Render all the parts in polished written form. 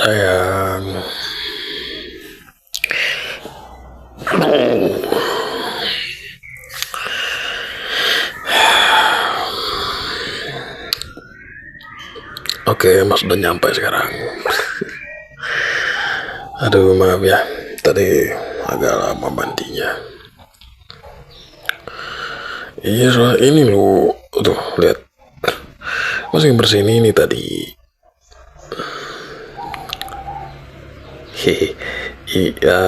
Sayang. Oke, Mas udah nyampe sekarang. Aduh, maaf ya, tadi agak lama mandinya. Iya, soal ini lo, tuh lihat, masih bersihin ini tadi. Hehe, iya,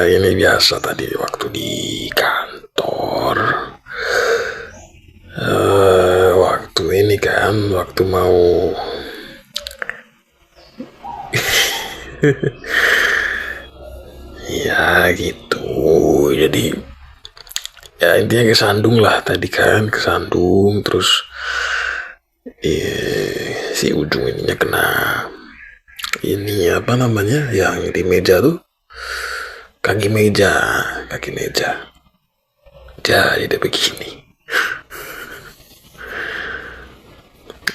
ini biasa tadi waktu di kantor. Waktu ini kan, waktu mau ya gitu, jadi ya intinya kesandung lah tadi kan, kesandung terus si ujung ininya kena ini apa namanya yang di meja tuh, kaki meja jadi begini.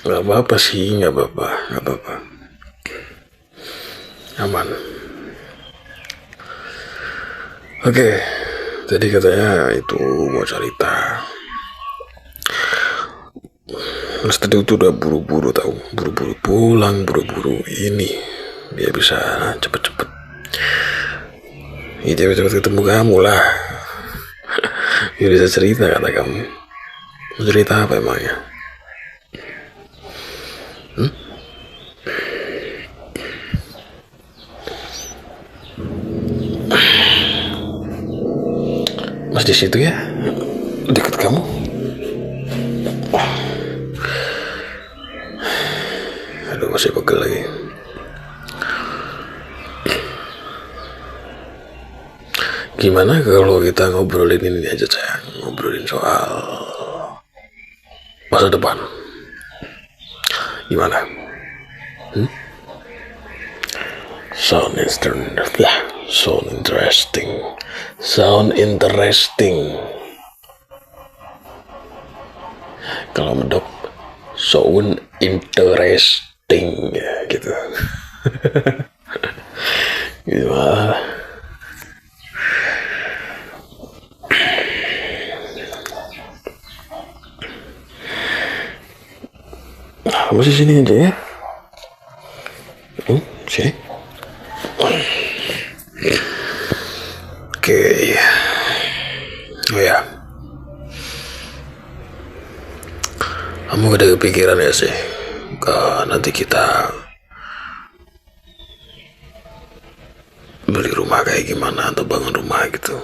Nggak apa-apa sih, nggak apa-apa, aman. Oke, tadi katanya itu mau cerita. Mas tadi itu udah buru-buru pulang, buru-buru ini dia bisa cepet-cepet. Ya cepet-cepet ketemu kamu lah. Ya bisa cerita kata kamu. Mau cerita apa emangnya? Mas di situ ya, deket kamu. Aduh, masih pegel lagi. Gimana kalau kita ngobrolin ini aja sayang, ngobrolin soal masa depan. Gimana? Sound interesting. Kalau medok, sound interesting ya gitu. Gimana? Kamu di sini aja ya. Sini. Oke. Oh ya. Kamu ada kepikiran ya sih? Nanti kita beli rumah kayak gimana atau bangun rumah gitu.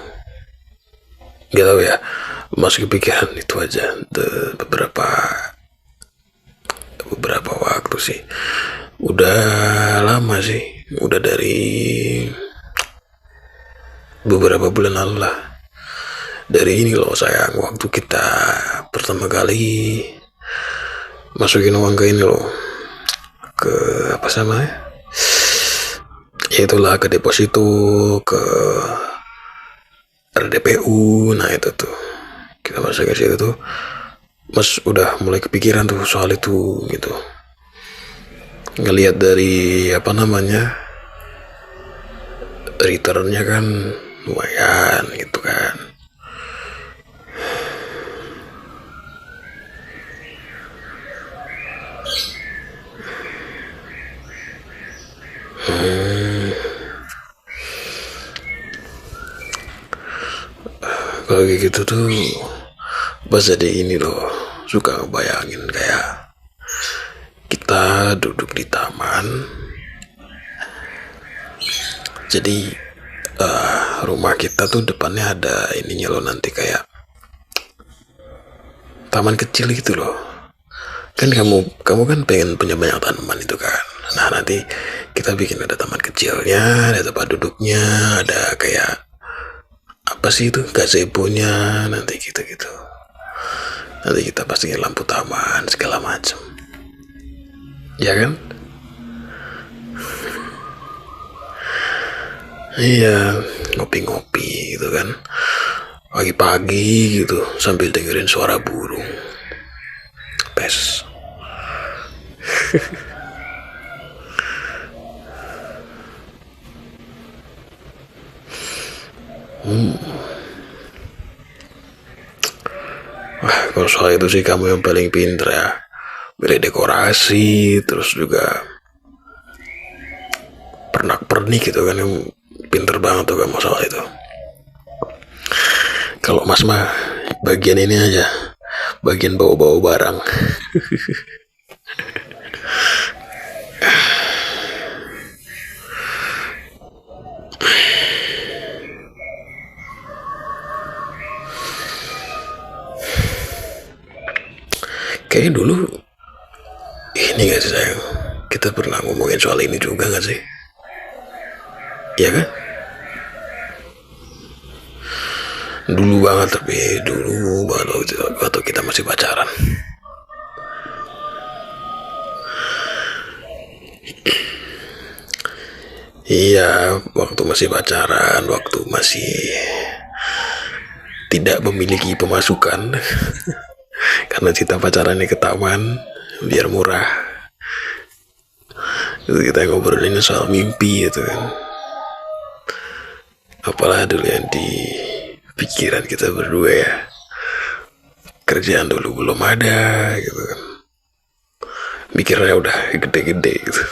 Gak tahu ya. Mas kepikiran itu aja. Beberapa waktu sih. Udah lama sih. Udah dari beberapa bulan lalu lah. Dari ini loh sayang, waktu kita pertama kali masukin uang ke ini loh, ke apa namanya, ya itulah, ke deposito, ke RDPU. Nah itu tuh kita masukin situ tuh, Mas udah mulai kepikiran tuh soal itu gitu. Ngelihat dari apa namanya, returnnya kan lumayan gitu kan. Kalau kayak gitu tuh pas ada ini loh, suka ngebayangin kayak kita duduk di taman. Jadi rumah kita tuh depannya ada ininya loh, nanti kayak taman kecil gitu loh. Kan kamu kan pengen punya banyak tanaman itu kan. Nah nanti kita bikin ada taman kecilnya, ada tempat duduknya, ada kayak apa sih itu, gazebo-nya, nanti gitu. Nanti kita pasangin lampu taman segala macam. Ya kan? Iya, ngopi-ngopi gitu kan. Pagi-pagi gitu sambil dengerin suara burung. Pes. Wah, kalau soal itu sih kamu yang paling pinter ya. Milih dekorasi, terus juga pernak-pernik gitu kan, yang pinter banget tuh kamu soal itu. Kalau mas mah bagian ini aja, bagian bawa-bawa barang. Kayaknya dulu ini gak sih sayang, kita pernah ngomongin soal ini juga gak sih? Iya kan? Dulu banget, tapi dulu banget waktu kita masih pacaran. Iya, waktu masih pacaran, waktu masih tidak memiliki pemasukan. Karena kita pacarannya ke taman biar murah. Itu kita ngobrolin soal mimpi gitu kan. Apalah dulu yang di pikiran kita berdua ya. Kerjaan dulu belum ada gitu kan. Mikirnya udah gede-gede gitu.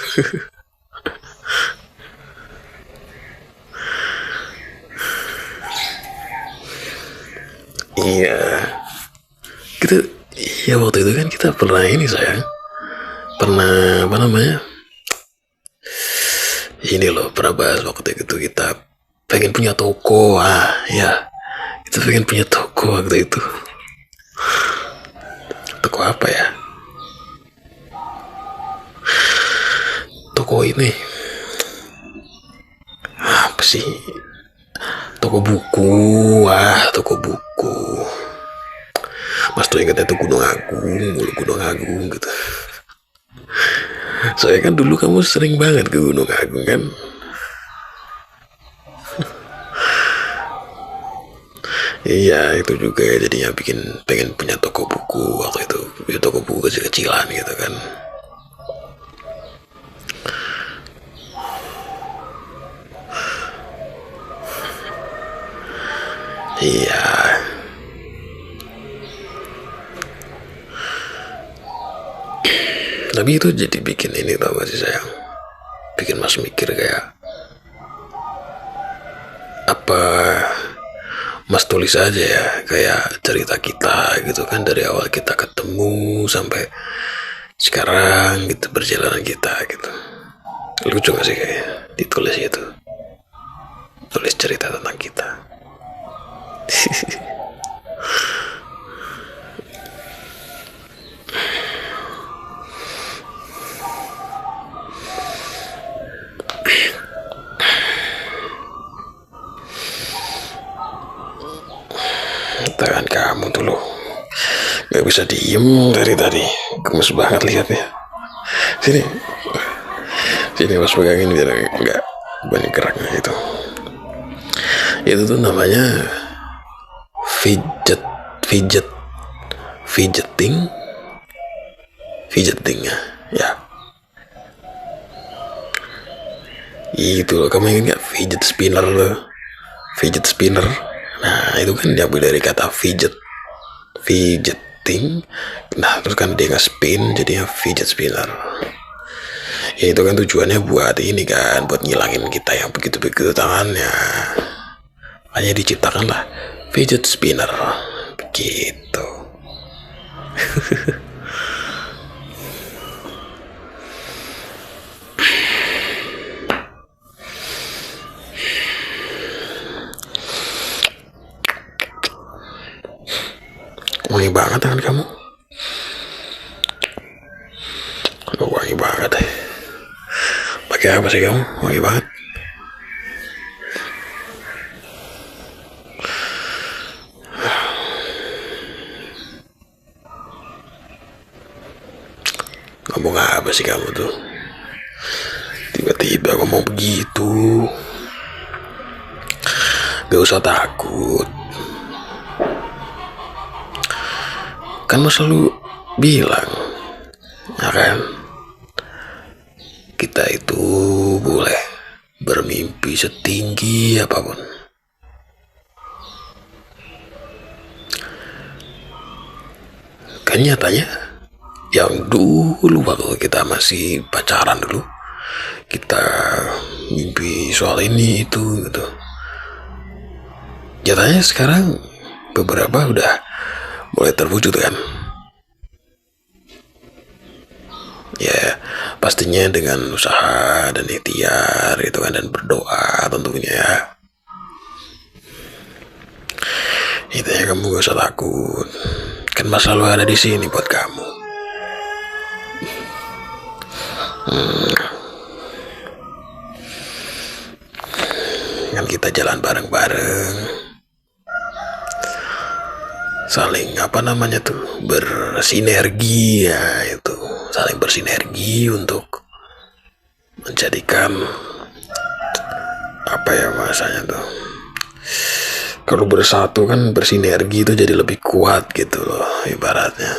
Iya, kita, iya waktu itu kan kita pernah ini sayang, pernah apa namanya, ini loh, pernah bahas waktu itu kita pengen punya toko. Ya, kita pengen punya toko waktu itu. Toko apa ya? Toko ini apa sih? Toko buku. Toko buku. Mas tuh ingatnya tuh Gunung Agung gitu. Soalnya kan dulu kamu sering banget ke Gunung Agung kan. Iya, itu juga ya, jadinya bikin pengen punya toko buku waktu itu. Ya, toko buku kecil-kecilan gitu kan. Iya, tapi itu jadi bikin ini, tau gak sih sayang, bikin mas mikir kayak, apa mas tulis aja ya kayak cerita kita gitu kan, dari awal kita ketemu sampai sekarang gitu, perjalanan kita gitu. Lucu gak sih kayak ditulis gitu, tulis cerita tentang kita. Tangan kamu tuh loh, gak bisa diem dari tadi, gemes banget lihatnya. Sini, sini mas pegangin biar nggak banyak geraknya gitu. Itu tuh namanya fidget, fidget, fidgeting, fidgeting ya. Itu loh, kamu ingat gak fidget spinner loh, fidget spinner. Nah itu kan diambil dari kata fidget, fidgeting. Nah terus kan dia nge-spin jadinya fidget spinner. Ya itu kan tujuannya buat ini kan, buat ngilangin kita yang begitu-begitu tangannya. Hanya diciptakanlah fidget spinner begitu. Wangi banget tangan kamu. Wangi banget deh. Pakai apa sih kamu? Wangi banget. Ngomong apa sih kamu tuh? Tiba-tiba ngomong begitu. Gak usah takut. Kan lo selalu bilang, ya kan, kita itu boleh bermimpi setinggi apapun, Dan nyatanya yang dulu waktu kita masih pacaran dulu, kita mimpi soal ini itu gitu, nyatanya sekarang beberapa udah mulai terwujud kan. Ya pastinya dengan usaha dan ikhtiar gitu kan, dan berdoa tentunya ya. Intinya kamu gak usah takut, kan masa lalu ada di sini buat kamu. Kan kita jalan bareng-bareng, saling bersinergi ya, itu saling bersinergi untuk menjadikan bahasanya tuh, kalau bersatu kan bersinergi itu jadi lebih kuat gitu loh ibaratnya.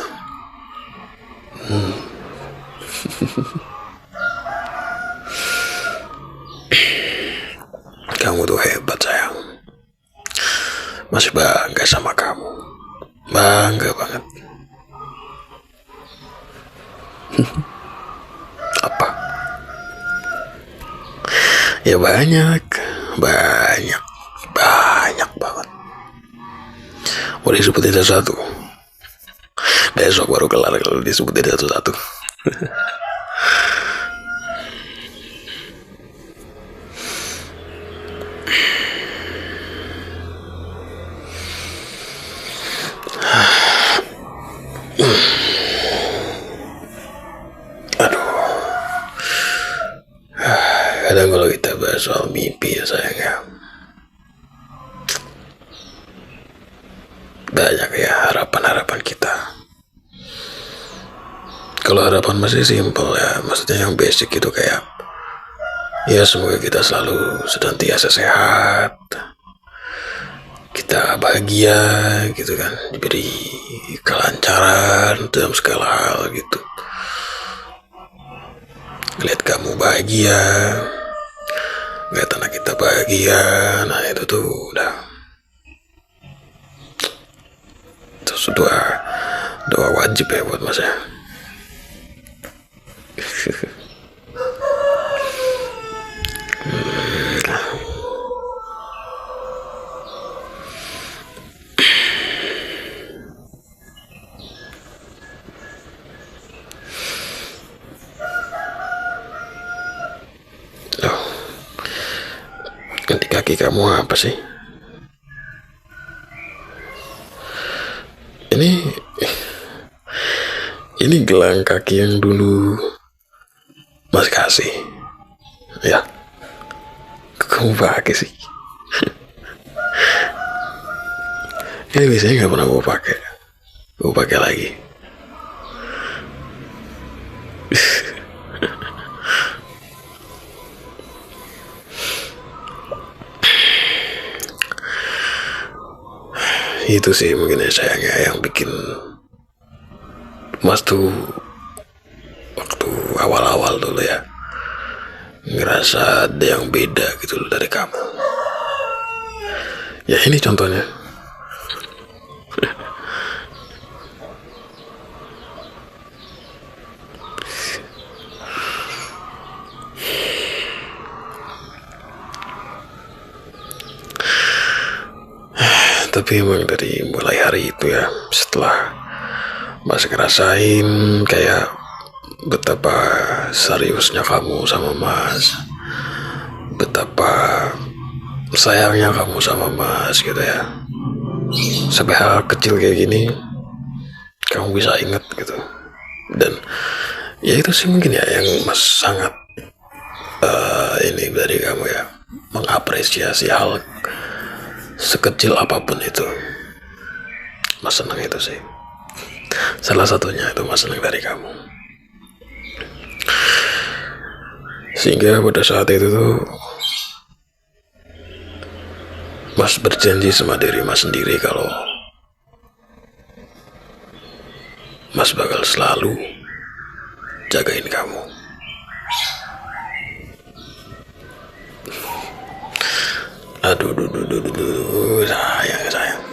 Kamu tuh hebat sayang, masih bangga sama kamu, bangga banget. Apa? Ya banyak banget. Mau disebutin satu-satu? Besok baru kelar kalau disebutin satu-satu. Kadang kalau kita bahas soal mimpi ya sayang ya, banyak ya harapan-harapan kita. Kalau harapan masih simpel ya, maksudnya yang basic gitu, kayak ya semoga kita selalu senantiasa sehat, kita bahagia gitu kan, diberi kelancaran dalam segala hal gitu. Lihat kamu bahagia, lihat anak kita bahagia, nah itu tuh udah, terus doa wajib ya buat mas ya. Ganti kaki kamu apa sih? Ini gelang kaki yang dulu Mas kasih. Ya, kamu pakai sih. Ini biasanya nggak pernah gue pakai. Gue pakai lagi. Itu sih mungkin ya sayangnya yang bikin Mas tuh waktu awal-awal dulu ya ngerasa ada yang beda gitu loh dari kamu. Ya ini contohnya. Tapi emang dari mulai hari itu ya, setelah Mas ngerasain kayak betapa seriusnya kamu sama Mas, betapa sayangnya kamu sama Mas gitu ya, sampai hal kecil kayak gini kamu bisa ingat gitu. Dan ya itu sih mungkin ya yang Mas sangat ini dari kamu ya, mengapresiasi hal sekecil apapun itu. Mas senang itu sih, salah satunya itu Mas senang dari kamu. Sehingga pada saat itu tuh Mas berjanji sama diri Mas sendiri kalau Mas bakal selalu jagain kamu. Aduh, sayang.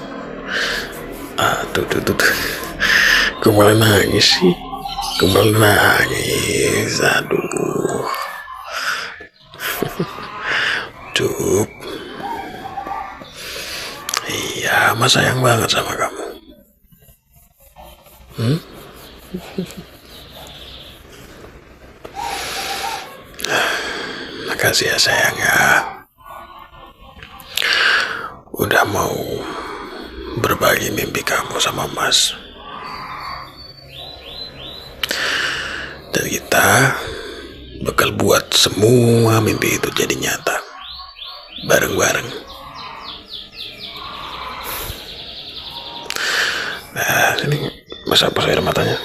Kok malah nangis sih? Kok malah nangis? Aduh. Cup. Iya, Mas sayang banget sama kamu. Makasih ya sayang ya. Udah mau berbagi mimpi kamu sama Mas. Dan kita bakal buat semua mimpi itu jadi nyata. Bareng-bareng. Nah, sini Mas hapus air matanya.